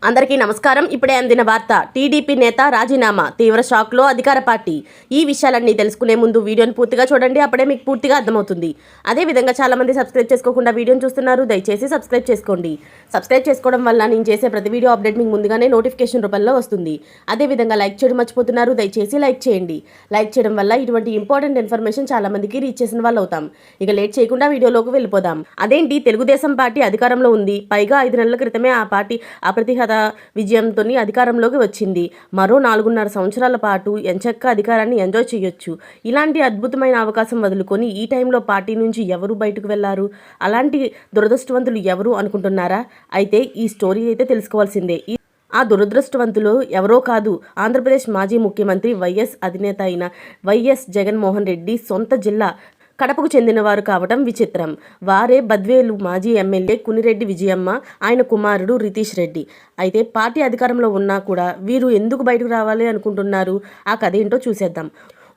అందరికీ నమస్కారం. ఇప్పుడే అందిన వార్త. టీడీపీ నేత రాజీనామా, తీవ్ర షాక్లో అధికార పార్టీ. ఈ విషయాలన్నీ తెలుసుకునే ముందు వీడియోని పూర్తిగా చూడండి, అప్పుడే మీకు పూర్తిగా అర్థమవుతుంది. అదేవిధంగా చాలామంది సబ్స్క్రైబ్ చేసుకోకుండా వీడియోని చూస్తున్నారు, దయచేసి సబ్స్క్రైబ్ చేసుకోండి. సబ్స్క్రైబ్ చేసుకోవడం వల్ల నేను చేసే ప్రతి వీడియో అప్డేట్ మీకు ముందుగానే నోటిఫికేషన్ రూపంలో వస్తుంది. అదేవిధంగా లైక్ చేయడం మర్చిపోతున్నారు, దయచేసి లైక్ చేయండి. లైక్ చేయడం వల్ల ఇటువంటి ఇంపార్టెంట్ ఇన్ఫర్మేషన్ చాలామందికి రీచ్ చేసిన వాళ్ళు అవుతాం. ఇక లేట్ చేయకుండా వీడియోలోకి వెళ్ళిపోదాం. అదేంటి, తెలుగుదేశం పార్టీ అధికారంలో ఉంది, పైగా 5 నెలల క్రితమే ఆ పార్టీ అప్రతిహత విజయంతో అధికారంలోకి వచ్చింది. మరో 4.5 సంవత్సరాల పాటు ఎంచక్కా అధికారాన్ని ఎంజాయ్ చేయొచ్చు. ఇలాంటి అద్భుతమైన అవకాశం వదులుకొని ఈ టైంలో పార్టీ నుంచి ఎవరు బయటకు వెళ్లారు? అలాంటి దురదృష్టవంతులు ఎవరు అనుకుంటున్నారా? అయితే ఈ స్టోరీ అయితే తెలుసుకోవాల్సిందే. ఆ దురదృష్టవంతులు ఎవరో కాదు, ఆంధ్రప్రదేశ్ మాజీ ముఖ్యమంత్రి వైఎస్ అధినేత అయిన వైఎస్ జగన్మోహన్ రెడ్డి సొంత జిల్లా కడపకు చెందినవారు కావటం విచిత్రం. వారే బద్వేలు మాజీ ఎమ్మెల్యే కునిరెడ్డి విజయమ్మ, ఆయన కుమారుడు రితీష్ రెడ్డి. అయితే పార్టీ అధికారంలో ఉన్నా కూడా వీరు ఎందుకు బయటకు రావాలి అనుకుంటున్నారు? ఆ కథ ఏంటో చూసేద్దాం.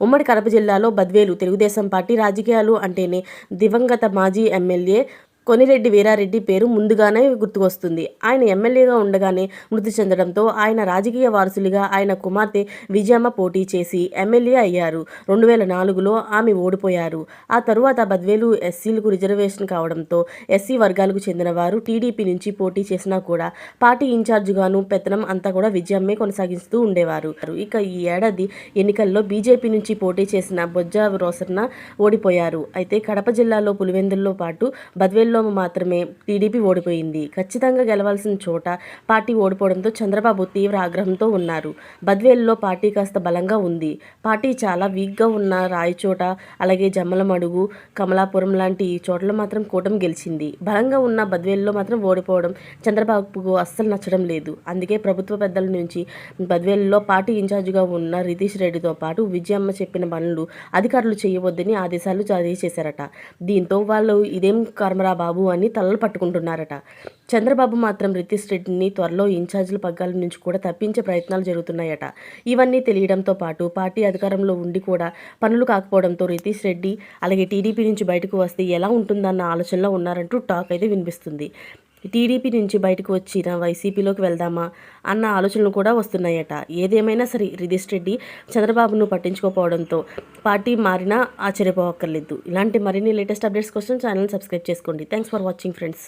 ఉమ్మడి కడప జిల్లాలో బద్వేలు తెలుగుదేశం పార్టీ రాజకీయాలు అంటేనే దివంగత మాజీ ఎమ్మెల్యే కొనిరెడ్డి వీరారెడ్డి పేరు ముందుగానే గుర్తుకొస్తుంది. ఆయన ఎమ్మెల్యేగా ఉండగానే మృతి చెందడంతో ఆయన రాజకీయ వారసులుగా ఆయన కుమార్తె విజయమ్మ పోటీ చేసి ఎమ్మెల్యే అయ్యారు. 2004లో ఆమె ఓడిపోయారు. ఆ తరువాత బద్వేలు ఎస్సీలకు రిజర్వేషన్ కావడంతో ఎస్సీ వర్గాలకు చెందిన వారు టీడీపీ నుంచి పోటీ చేసినా కూడా పార్టీ ఇన్ఛార్జిగాను పెత్తనం అంతా కూడా విజయమ్మే కొనసాగిస్తూ ఉండేవారు. ఇక ఈ ఏడాది ఎన్నికల్లో బీజేపీ నుంచి పోటీ చేసిన బొజ్జ రోసన్న ఓడిపోయారు. అయితే కడప జిల్లాలో పులివెందుల్లో పాటు బద్వేలు మాత్రమే టీడీపీ ఓడిపోయింది. ఖచ్చితంగా గెలవాల్సిన చోట పార్టీ ఓడిపోవడంతో చంద్రబాబు తీవ్ర ఆగ్రహంతో ఉన్నారు. బద్వేలులో పార్టీ కాస్త బలంగా ఉంది. పార్టీ చాలా వీక్గా ఉన్న రాయచోట, అలాగే జమ్మలమడుగు, కమలాపురం లాంటి చోట్ల మాత్రం కూటమి గెలిచింది. బలంగా ఉన్న బద్వేలులో మాత్రం ఓడిపోవడం చంద్రబాబుకు అస్సలు నచ్చడం లేదు. అందుకే ప్రభుత్వ పెద్దల నుంచి బద్వేలులో పార్టీ ఇన్ఛార్జిగా ఉన్న రితీష్ రెడ్డితో పాటు విజయమ్మ చెప్పిన పనులు అధికారులు చేయవద్దని ఆదేశాలు జారీ చేశారట. దీంతో వాళ్ళు ఇదేం కర్మరా బాబు అని తలలు పట్టుకుంటున్నారట. చంద్రబాబు మాత్రం రితీష్ రెడ్డిని త్వరలో ఇన్ఛార్జీల పగ్గాల నుంచి కూడా తప్పించే ప్రయత్నాలు జరుగుతున్నాయట. ఇవన్నీ తెలియడంతో పాటు పార్టీ అధికారంలో ఉండి కూడా పనులు కాకపోవడంతో రితీష్ రెడ్డి అలాగే టీడీపీ నుంచి బయటకు వస్తే ఎలా ఉంటుందన్న ఆలోచనలో ఉన్నారంటూ టాక్ అయితే వినిపిస్తుంది. టీడీపీ నుంచి బయటకు వచ్చిన వైసీపీలోకి వెళ్దామా అన్న ఆలోచనలు కూడా వస్తున్నాయట. ఏదేమైనా సరే రితీష్ రెడ్డి చంద్రబాబును పట్టించుకోకపోవడంతో పార్టీ మారినా ఆశ్చర్యపోవక్కర్లేదు. ఇలాంటి మరిన్ని లేటెస్ట్ అప్డేట్స్ కోసం ఛానల్ సబ్స్క్రైబ్ చేసుకోండి. Thanks for watching friends.